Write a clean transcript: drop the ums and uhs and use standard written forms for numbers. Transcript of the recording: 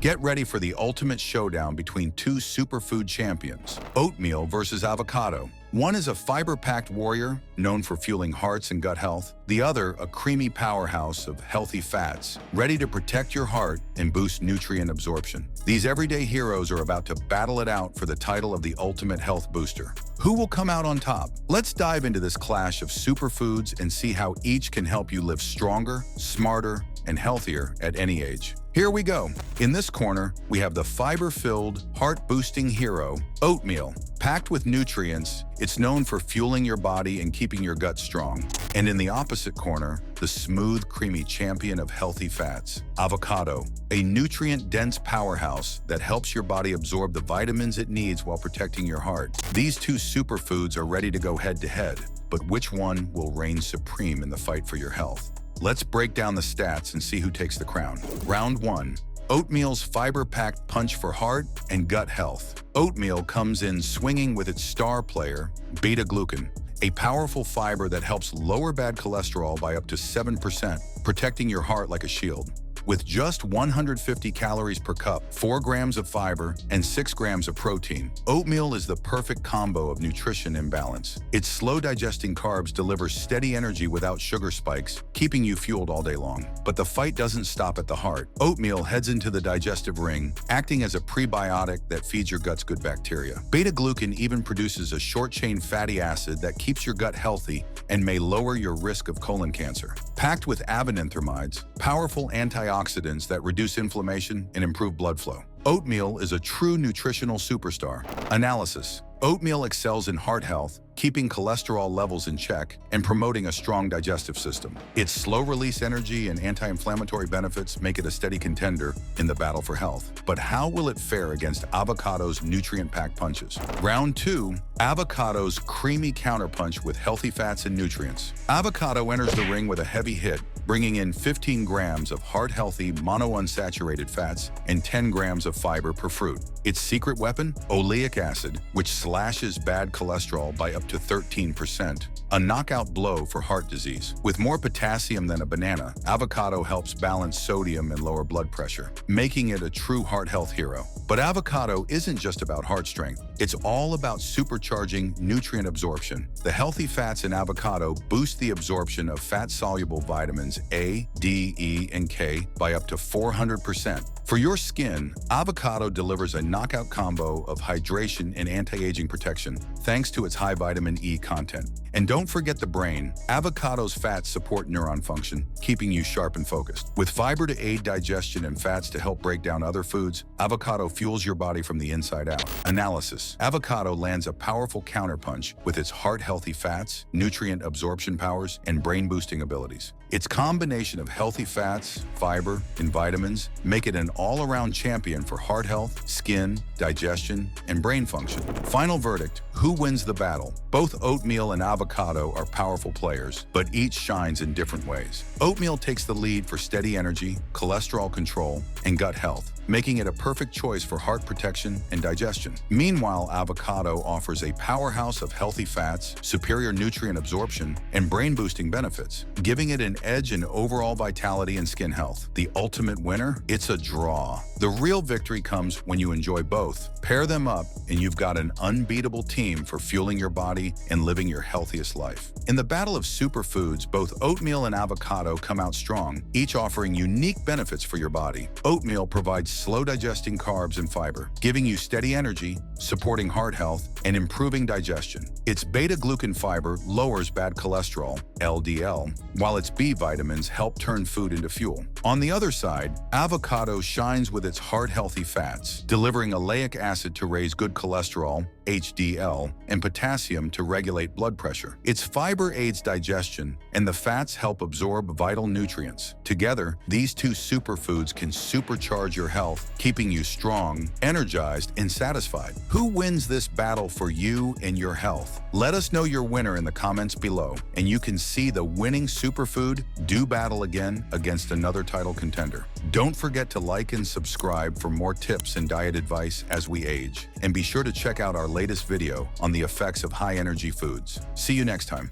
Get ready for the ultimate showdown between two superfood champions, oatmeal versus avocado. One is a fiber-packed warrior, known for fueling hearts and gut health. The other, a creamy powerhouse of healthy fats, ready to protect your heart and boost nutrient absorption. These everyday heroes are about to battle it out for the title of the ultimate health booster. Who will come out on top? Let's dive into this clash of superfoods and see how each can help you live stronger, smarter, and healthier at any age. Here we go. In this corner, we have the fiber-filled, heart-boosting hero, oatmeal. Packed with nutrients, it's known for fueling your body and keeping your gut strong. And in the opposite corner, the smooth, creamy champion of healthy fats, avocado, a nutrient-dense powerhouse that helps your body absorb the vitamins it needs while protecting your heart. These two superfoods are ready to go head-to-head, but which one will reign supreme in the fight for your health? Let's break down the stats and see who takes the crown. Round 1. Oatmeal's fiber-packed punch for heart and gut health. Oatmeal comes in swinging with its star player, beta-glucan, a powerful fiber that helps lower bad cholesterol by up to 7%, protecting your heart like a shield. With just 150 calories per cup, 4 grams of fiber, and 6 grams of protein, oatmeal is the perfect combo of nutrition and balance. Its slow-digesting carbs deliver steady energy without sugar spikes, keeping you fueled all day long. But the fight doesn't stop at the heart. Oatmeal heads into the digestive ring, acting as a prebiotic that feeds your gut's good bacteria. Beta-glucan even produces a short-chain fatty acid that keeps your gut healthy and may lower your risk of colon cancer. Packed with avenanthramides, powerful antioxidants that reduce inflammation and improve blood flow. Oatmeal is a true nutritional superstar. Analysis. Oatmeal excels in heart health, keeping cholesterol levels in check and promoting a strong digestive system. Its slow-release energy and anti-inflammatory benefits make it a steady contender in the battle for health. But how will it fare against avocado's nutrient-packed punches? Round 2. Avocado's creamy counterpunch with healthy fats and nutrients. Avocado enters the ring with a heavy hit, bringing in 15 grams of heart-healthy monounsaturated fats and 10 grams of fiber per fruit. Its secret weapon? Oleic acid, which slashes bad cholesterol by up to 13%, a knockout blow for heart disease. With more potassium than a banana, avocado helps balance sodium and lower blood pressure, making it a true heart health hero. But avocado isn't just about heart strength. It's all about supercharging nutrient absorption. The healthy fats in avocado boost the absorption of fat-soluble vitamins A, D, E, and K by up to 400%. For your skin, avocado delivers a knockout combo of hydration and anti-aging protection thanks to its high vitamin E content. And don't forget the brain. Avocado's fats support neuron function, keeping you sharp and focused. With fiber to aid digestion and fats to help break down other foods, avocado fuels your body from the inside out. Analysis. Avocado lands a powerful counterpunch with its heart-healthy fats, nutrient absorption powers, and brain-boosting abilities. Its combination of healthy fats, fiber, and vitamins make it an all-around champion for heart health, skin, digestion, and brain function. Final verdict: who wins the battle? Both oatmeal and avocado are powerful players, but each shines in different ways. Oatmeal takes the lead for steady energy, cholesterol control, and gut health, making it a perfect choice for heart protection and digestion. Meanwhile, avocado offers a powerhouse of healthy fats, superior nutrient absorption, and brain-boosting benefits, giving it an edge in overall vitality and skin health. The ultimate winner? It's a draw. The real victory comes when you enjoy both. Pair them up, and you've got an unbeatable team for fueling your body and living your healthiest life. In the battle of superfoods, both oatmeal and avocado come out strong, each offering unique benefits for your body. Oatmeal provides slow-digesting carbs and fiber, giving you steady energy, supporting heart health, and improving digestion. Its beta-glucan fiber lowers bad cholesterol, LDL, while its B vitamins help turn food into fuel. On the other side, avocado shines with its heart-healthy fats, delivering oleic acid to raise good cholesterol, HDL, and potassium to regulate blood pressure. Its fiber aids digestion, and the fats help absorb vital nutrients. Together, these two superfoods can supercharge your health, keeping you strong, energized, and satisfied. Who wins this battle for you and your health? Let us know your winner in the comments below, and you can see the winning superfood do battle again against another title contender. Don't forget to like and subscribe for more tips and diet advice as we age. And be sure to check out our latest video on the effects of high-energy foods. See you next time.